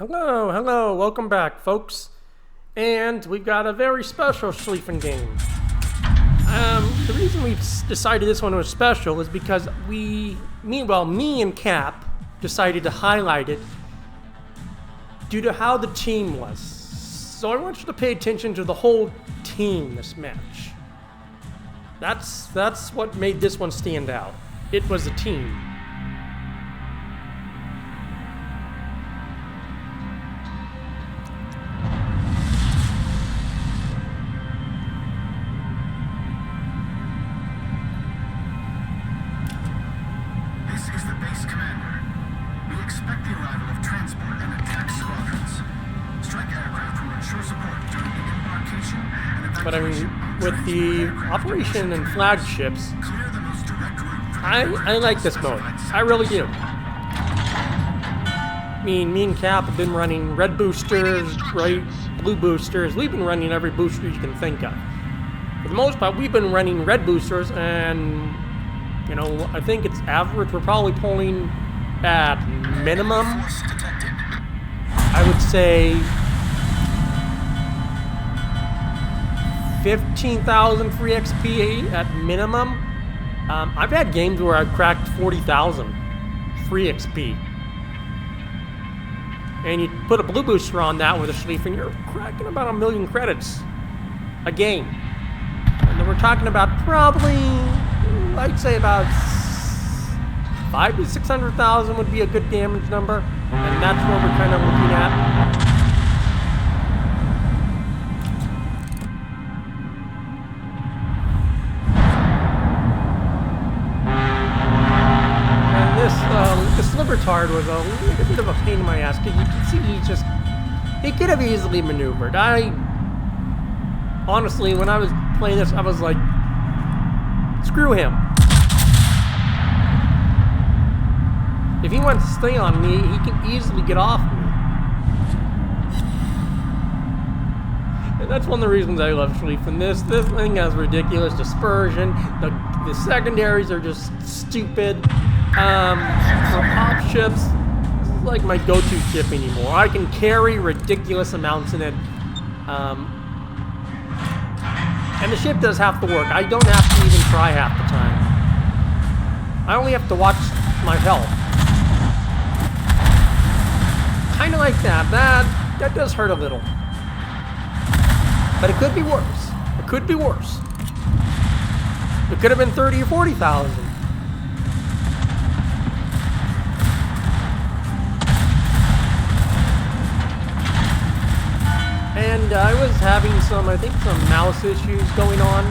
Hello, welcome back, folks. And we've got a very special Schlieffen game. The reason we've decided this one was special is because me and Cap decided to highlight it due to how the team was. So I want you to pay attention to the whole team this match. That's what made this one stand out. It was a team. But I mean, with the operation and flagships, I like this mode. I really do. Me and Cap have been running red boosters, right, blue boosters. We've been running every booster you can think of. For the most part, we've been running red boosters, and you know, I think it's average. We're probably pulling at minimum, I would say, 15,000 free XP at minimum. I've had games where I've cracked 40,000 free XP. And you put a blue booster on that with a Schlieffen, you're cracking about 1 million credits a game. And then we're talking about probably, I'd say about 500,000 to 600,000 would be a good damage number. And that's what we're kind of looking at. This Libertard was a little bit of a pain in my ass, because you can see he could have easily maneuvered. Honestly, when I was playing this, I was like, screw him. If he wants to stay on me, he can easily get off me. And that's one of the reasons I love Schlieffen. This thing has ridiculous dispersion. The secondaries are just stupid. For pop ships, this is like my go-to ship anymore. I can carry ridiculous amounts in it. And the ship does half the work. I don't have to even try half the time. I only have to watch my health. Kind of like that. That does hurt a little. But it could be worse. It could be worse. It could have been 30 or 40,000. And I was having some mouse issues going on.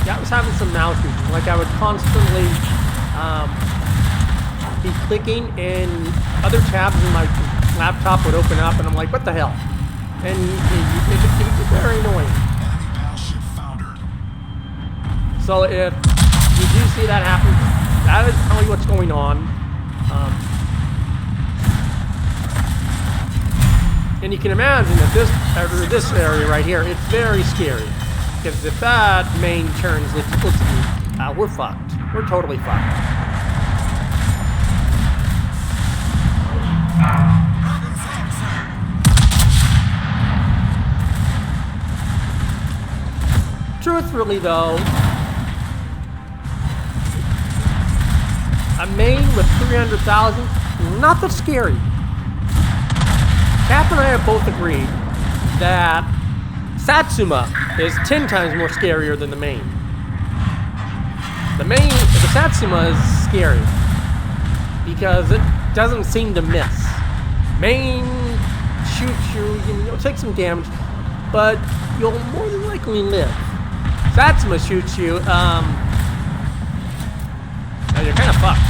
Yeah, I was having some mouse issues. Like I would constantly be clicking and other tabs in my laptop would open up and I'm like, what the hell? And it was very annoying. So if you do see that happen, that is probably what's going on. And you can imagine that this area right here, it's very scary. Because if that main turns, we're fucked. We're totally fucked. Truthfully though, a main with 300,000, not that scary. Cap and I have both agreed that Satsuma is 10 times more scarier than the main. The Satsuma is scary because it doesn't seem to miss. Main shoots you, you'll take some damage, but you'll more than likely live. Satsuma shoots you, you're kind of fucked.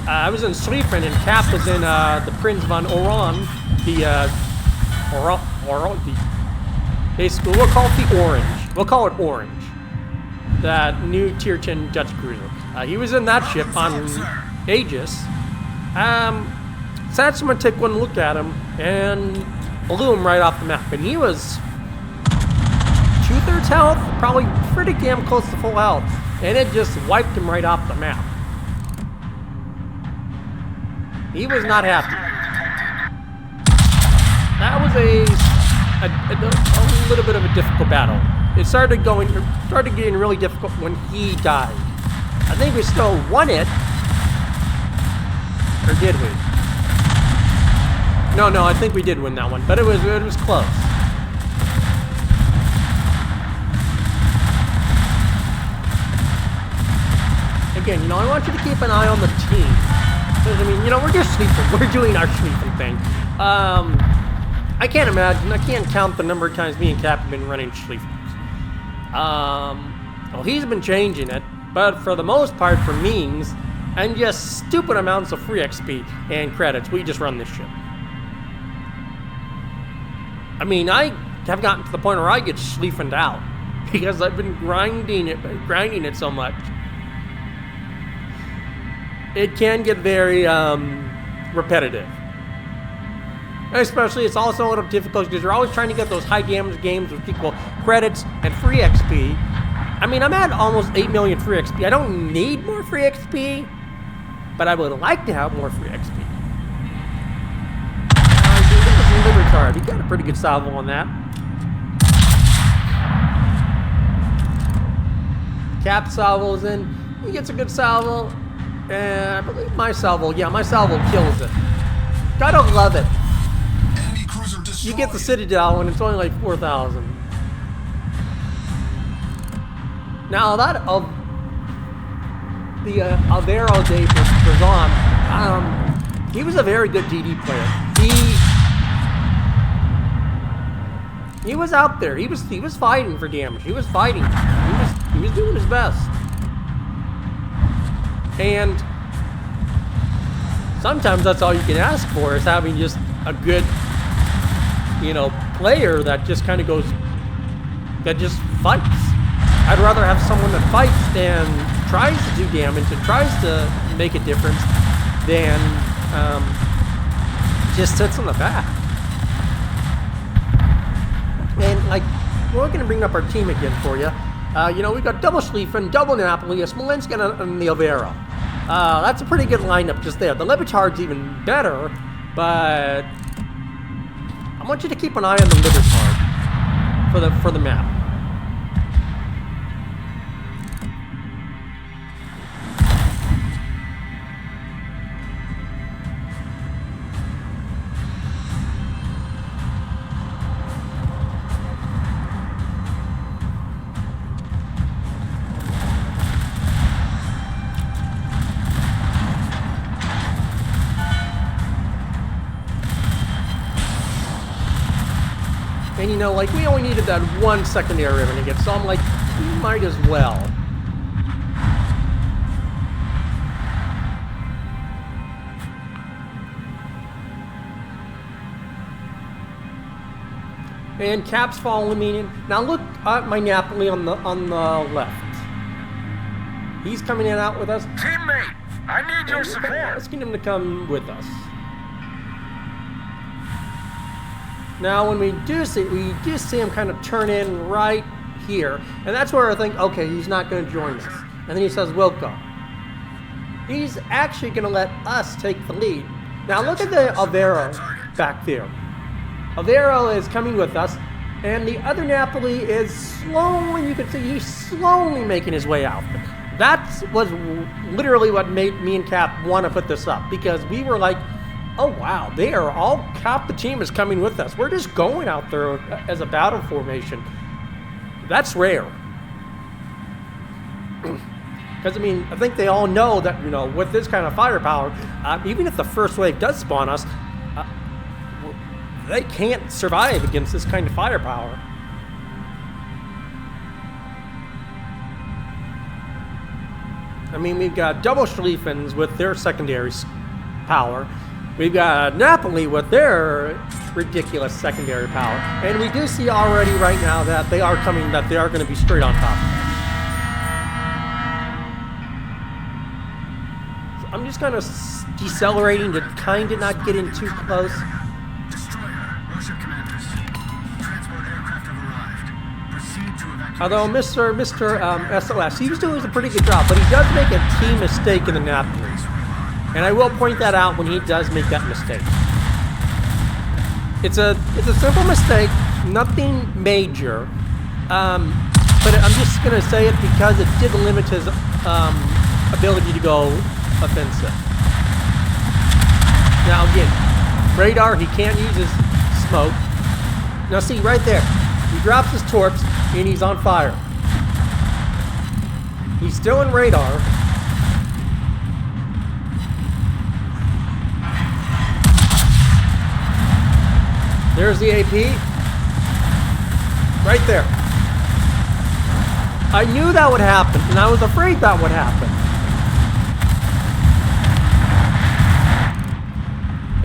I was in Schlieffen and Cap was in the Prinz von Oran, basically we'll call it the Orange. We'll call it Orange. That new Tier 10 Dutch cruiser. He was in that ship on Aegis. Satsuma took one look at him and blew him right off the map. And he was 2/3 health, probably pretty damn close to full health. And it just wiped him right off the map. He was not happy. That was a little bit of a difficult battle. It started getting really difficult when he died. I think we still won it. Or did we? No, I think we did win that one, but it was close. Again, I want you to keep an eye on the team. Because, I mean, we're just sleeping. We're doing our sleeping thing. I can't count the number of times me and Cap have been running sleepers. Well, he's been changing it, but for the most part, for memes and just stupid amounts of free XP and credits, we just run this shit. I mean, I have gotten to the point where I get sleeping out because I've been grinding it so much. It can get very repetitive. Especially, it's also a little difficult because you're always trying to get those high damage games with equal credits and free XP. I mean, I'm at almost 8 million free XP. I don't need more free XP, but I would like to have more free XP. Liver card. He got a pretty good salvo on that. Cap salvo's in. He gets a good salvo. And I believe my salvo kills it. Gotta love it. You get the Citadel and it's only like 4,000. Now that of the Alvaro de Perzon, he was a very good DD player. He was out there. He was fighting for damage. He was fighting. He was doing his best. And sometimes that's all you can ask for is having just a good, player that just kind of that just fights. I'd rather have someone that fights and tries to do damage and tries to make a difference than just sits on the back. And we're going to bring up our team again for you. We've got double Schlieffen, double Napoli, a Smolensk, and the Alvaro. That's a pretty good lineup just there. The Libertard's even better, but I want you to keep an eye on the Libertard for the map. And we only needed that one secondary renegade, so I'm like, we might as well. And Cap's following me in. Now look at my Napoli on the left. He's coming in out with us. Teammate, I need your support. Asking him to come with us. Now, when we do see him kind of turn in right here, and that's where I think, okay, he's not going to join us. And then he says, "We'll go." He's actually going to let us take the lead. Now, look at the Alvaro back there. Alvaro is coming with us, and the other Napoli is slowly, you can see, he's slowly making his way out. That was literally what made me and Cap want to put this up, because we were like, oh wow, they are all, half the team is coming with us. We're just going out there as a battle formation. That's rare. Because, I think they all know that, with this kind of firepower, even if the first wave does spawn us, they can't survive against this kind of firepower. We've got double Schlieffens with their secondary power. We've got Napoli with their ridiculous secondary power. And we do see already right now that they are going to be straight on top of us. So I'm just kind of decelerating to kind of not get in too close. Although Mr. SOS, he was doing a pretty good job, but he does make a team mistake in the Napoli. And I will point that out when he does make that mistake. It's a simple mistake, nothing major. But I'm just gonna say it because it did limit his ability to go offensive. Now again, radar, he can't use his smoke. Now see, right there, he drops his torps and he's on fire. He's still in radar. There's the AP. Right there. I knew that would happen, and I was afraid that would happen.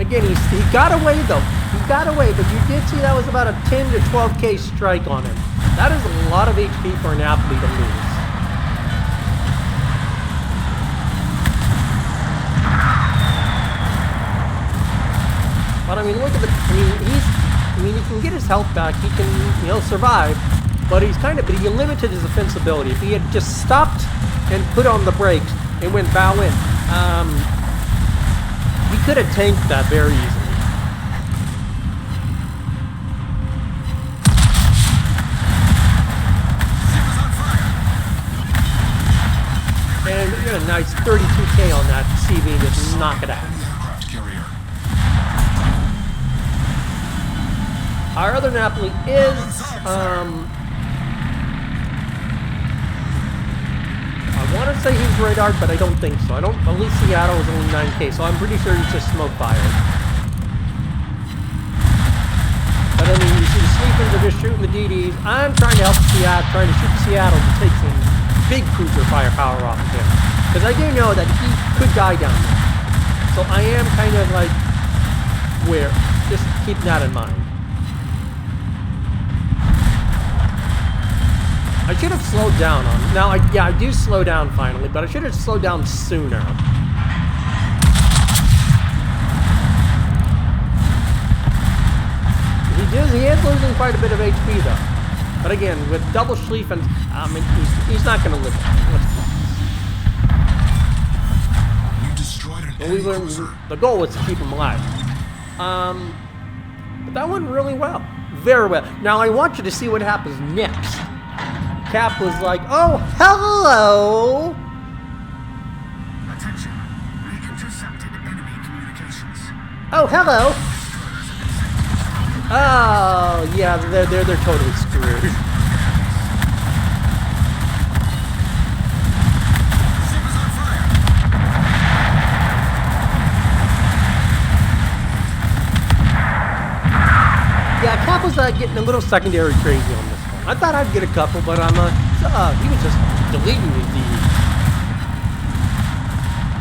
Again, he got away though. He got away, but you did see that was about a 10 to 12k strike on him. That is a lot of HP for an athlete to lose. But I mean, look at the. He can get his health back. He can, survive. But he limited his offensibility. If he had just stopped and put on the brakes and went bow in, he could have tanked that very easily. And we got a nice 32k on that CV and just knock it out. Our other athlete is, I want to say he's radar, but I don't think so. At least Seattle is only 9k, so I'm pretty sure he's just smoke fired. But I mean, you see the sleepers are just shooting the DDs. I'm trying to help Seattle, trying to shoot Seattle to take some big cruiser firepower off of him. Because I do know that he could die down there. So I am kind of like, just keep that in mind. I should have slowed down on him. Now, I do slow down finally, but I should have slowed down sooner. He is losing quite a bit of HP though. But again, with double Schlieffen, I mean, he's not going to live. The goal was to keep him alive. But that went really well. Very well. Now, I want you to see what happens next. Cap was like, oh, hello! Attention. We intercepted enemy communications. Oh, hello! Oh, yeah, they're totally screwed. Yeah, Cap was getting a little secondary crazy on this. I thought I'd get a couple, but he was just deleting his DD.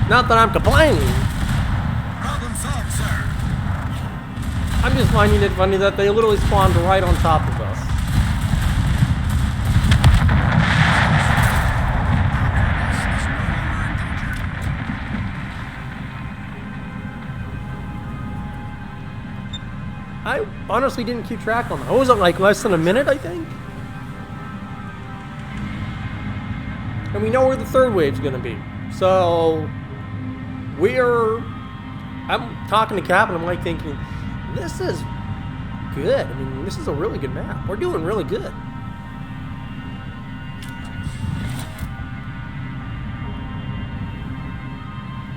Not that I'm complaining. Problem solved, sir. I'm just finding it funny that they literally spawned right on top of us. I honestly didn't keep track on that. What was it, like less than a minute, I think? And we know where the third wave's gonna be. So I'm talking to Cap and I'm like thinking, this is good. I mean, this is a really good map. We're doing really good.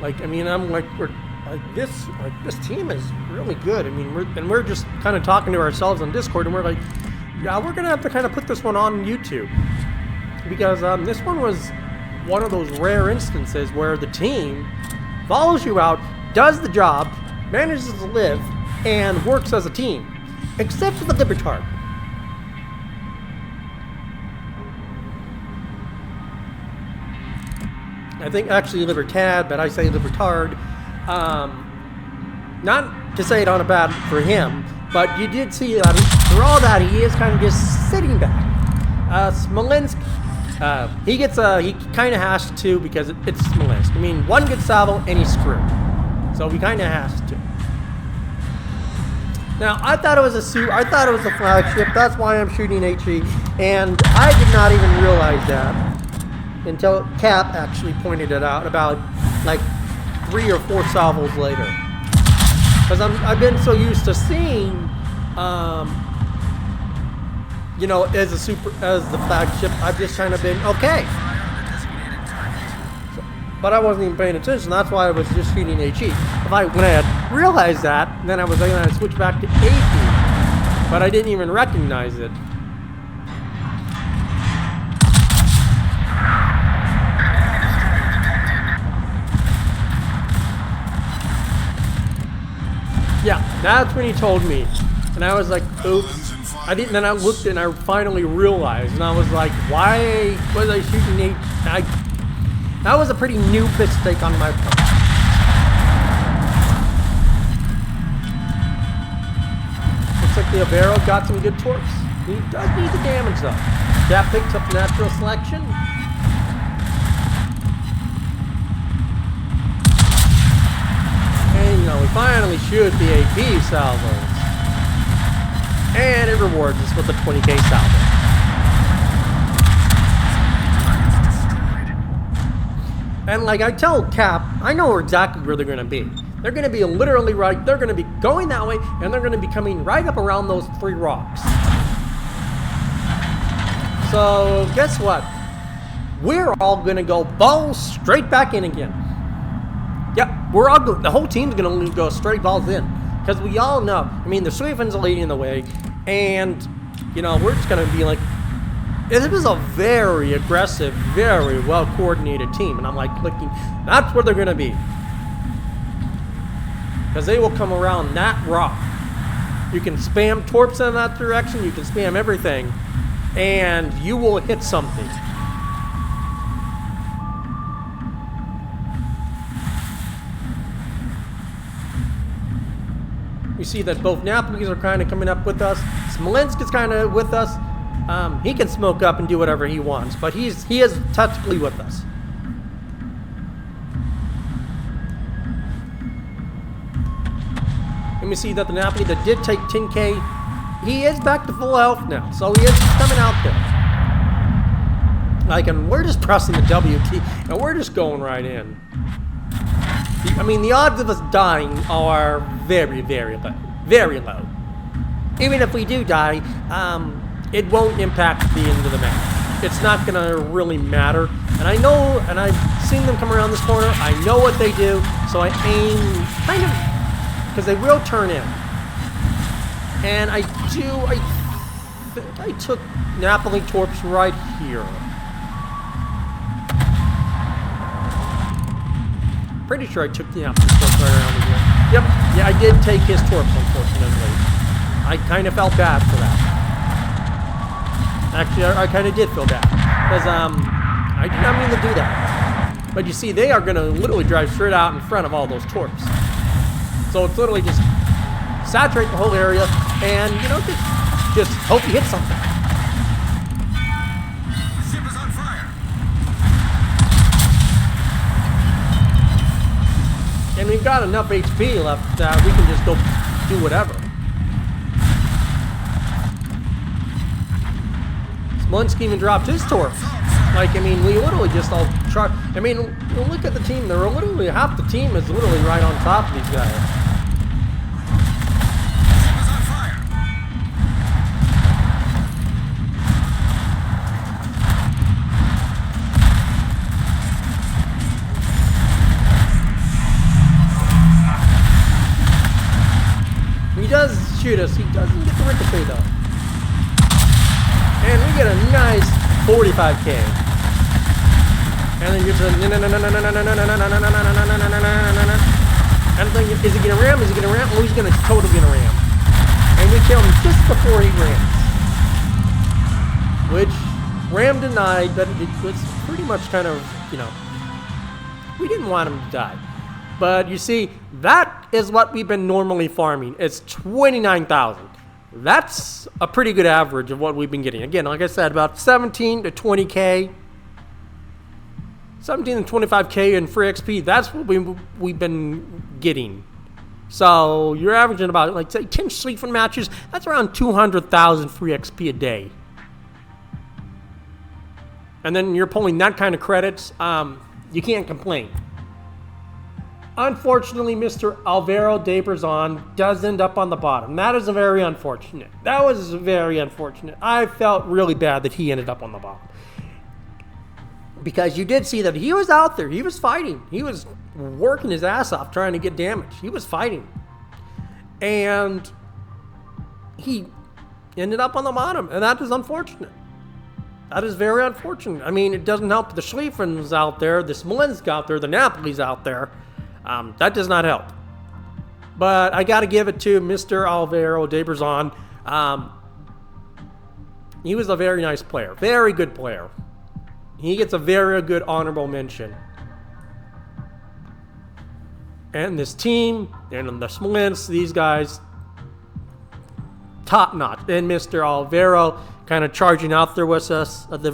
Like, I mean, I'm like, this team is really good. I mean, we're just kind of talking to ourselves on Discord and we're like, yeah, we're gonna have to kind of put this one on YouTube. Because this one was one of those rare instances where the team follows you out, does the job, manages to live, and works as a team. Except for the Libertard. I think actually Libertad, but I say Libertard. Not to say it on a bad for him, but you did see that for all that he is kind of just sitting back. Smolensk. He kind of has to because it's Smolensk. I mean, one good salvo and he's screwed. So he kind of has to. Now, I thought it was a flagship. That's why I'm shooting HE. And I did not even realize that until Cap actually pointed it out about like 3 or 4 salvos later. Because I've been so used to seeing you know, as the flagship, I've just kind of been okay. But I wasn't even paying attention. That's why I was just feeding HE. When I had realized that, then I was going to switch back to AP. But I didn't even recognize it. Yeah, that's when he told me. And I was like, oops. I didn't, then I looked and I finally realized. And I was like, why was I shooting H? That was a pretty new mistake on my part. Looks like the Avero got some good torps. He does need the damage though. That picked up natural selection. And you know, we finally shoot the AP salvos. And it rewards us with a 20k salvo. And like I tell Cap, I know exactly where they're going to be. They're going to be literally right. They're going to be going that way, and they're going to be coming right up around those 3 rocks. So guess what? We're all going to go balls straight back in again. Yep, we're all the whole team's going to go straight balls in. Because we all know, I mean, the Sweepins are leading the way, and, you know, we're just going to be like, it was a very aggressive, very well-coordinated team, and I'm like clicking, that's where they're going to be. Because they will come around that rock. You can spam torps in that direction, you can spam everything, and you will hit something. We see that both Napoli's are kind of coming up with us. Smolensk is kind of with us. He can smoke up and do whatever he wants, but he is tactically with us. And we see that the Napoli that did take 10k, he is back to full health now, so he is coming out there. Like, and we're just pressing the W key, and we're just going right in. I mean, the odds of us dying are very, very low. Very low. Even if we do die, it won't impact the end of the match. It's not going to really matter. And I know, and I've seen them come around this corner. I know what they do, so I aim kind of, because they will turn in. And I think I took Napoli torps right here. Pretty sure I took the Napoli torps right around here. Yep, yeah, I did take his torps, unfortunately. I kind of felt bad for that. Actually, I kind of did feel bad. Because, I did not mean to do that. But you see, they are going to literally drive straight out in front of all those torps. So it's literally just saturate the whole area and, you know, just hope you hit something. Ship is on fire. And we've got enough HP left that we can just go do whatever. Smolensk even dropped his torps. Like, I mean, we literally just all try. I mean, look at the team. They're literally, half the team is literally right on top of these guys. Ship is on fire. He does shoot us. He doesn't get the ricochet though. And we get a nice 45k. And then you're just I'm thinking, is he gonna ram? Is he gonna ram? Oh, he's gonna totally gonna ram. And we kill him just before he rams. Which ram denied, but it was pretty much kind of, you know, we didn't want him to die. But you see, that is what we've been normally farming. It's 29,000. That's a pretty good average of what we've been getting. Again, like I said, about 17 to 20k. 17 to 25k in free XP. That's what we've been getting. So you're averaging about, like, say, 10 sleeping matches. That's around 200,000 free XP a day. And then you're pulling that kind of credits. You can't complain. unfortunately, Mr. Alvaro de Brazon does end up on the bottom. That is very unfortunate. That was very unfortunate. I felt really bad that he ended up on the bottom. Because you did see that he was out there. He was fighting. He was working his ass off trying to get damage. He was fighting. And he ended up on the bottom. And that is unfortunate. That is very unfortunate. I mean, it doesn't help the Schlieffens out there, the Smolensk out there, the Napolis out there. That does not help. But I got to give it to Mr. Alvaro de Brazon. He was a very nice player. Very good player. He gets a very good honorable mention. And this team, and the Smolensk, these guys, top notch. And Mr. Alvaro kind of charging out there with us at the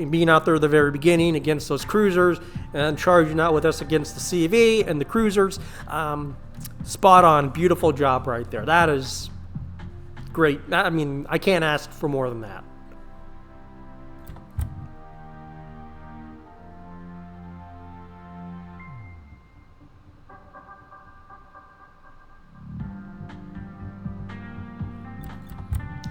being out there at the very beginning against those cruisers, and charging out with us against the CV and the cruisers. Spot on, beautiful job right there. That is great. I mean, I can't ask for more than that.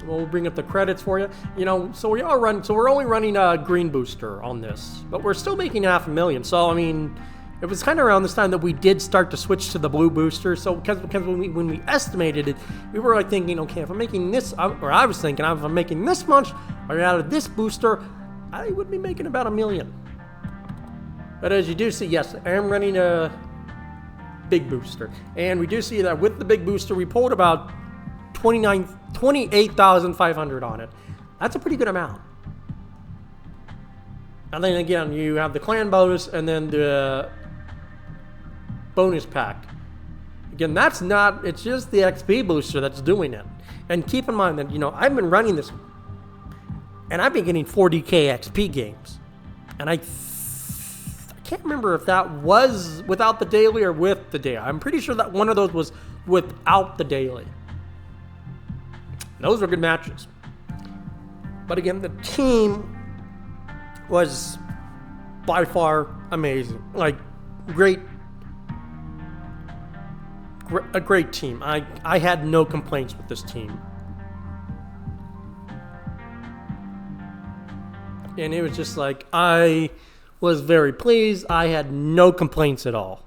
We'll bring up the credits for you. You know, so we're only running a green booster on this, but we're still making $500,000. So I mean, it was kind of around this time that we did start to switch to the blue booster. So because when we estimated it, we were like thinking, okay, if I'm making this, or I was thinking, if I'm making this much out of this booster, I would be making about $1 million. But as you do see, yes, I am running a big booster, and we do see that with the big booster, we pulled about 28,500 on it. That's a pretty good amount. And then again, you have the clan bonus and then the bonus pack. Again, that's not, it's just the XP booster that's doing it. And keep in mind that, you know, I've been running this and I've been getting 40k XP games. And I can't remember if that was without the daily or with the daily. I'm pretty sure that one of those was without the daily. Those were good matches. But again, the team was by far amazing. Like, a great team. I had no complaints with this team. And it was just like, I was very pleased. I had no complaints at all.